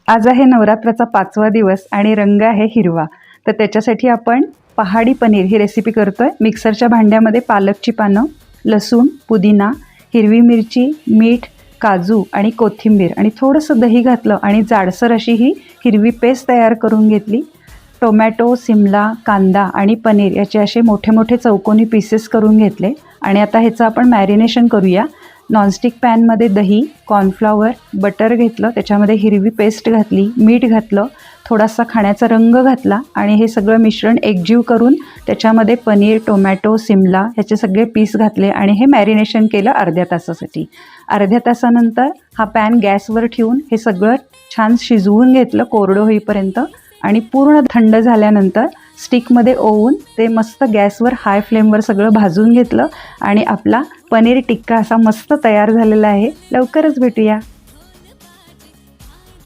आज आहे नवरात्राचा 5वा दिवस आणि रंग आहे हिरवा. तर त्याच्यासाठी आपण पहाडी पनीर ही रेसिपी करतोय. मिक्सरच्या भांड्यामध्ये पालकची पानं, लसूण, पुदिना, हिरवी मिरची, मीठ, काजू आणि कोथिंबीर आणि थोडंसं दही घातलं आणि जाडसर अशी ही हिरवी पेस्ट तयार करून घेतली. टोमॅटो, सिमला, कांदा आणि पनीर याचे असे मोठे मोठे चौकोनी पीसेस करून घेतले आणि आता ह्याचं आपण मॅरिनेशन करूया. नॉनस्टिक पॅनमध्ये दही, कॉर्नफ्लॉवर, बटर घेतलं, त्याच्यामध्ये हिरवी पेस्ट घातली, मीठ घातलं, थोडासा खाण्याचा रंग घातला आणि हे सगळं मिश्रण एकजीव करून त्याच्यामध्ये पनीर, टोमॅटो, सिमला ह्याचे सगळे पीस घातले आणि हे मॅरिनेशन केलं अर्ध्या तासासाठी. अर्ध्या तासानंतर हा पॅन गॅसवर ठेवून हे सगळं छान शिजवून घेतलं कोरडं होईपर्यंत आणि पूर्ण थंड झाल्यानंतर स्टिकमध्ये ओवून ते मस्त गॅसवर हाय फ्लेमवर सगळं भाजून घेतलं आणि आपला पनीर टिक्का असा मस्त तयार झालेला आहे. लवकरच भेटूया.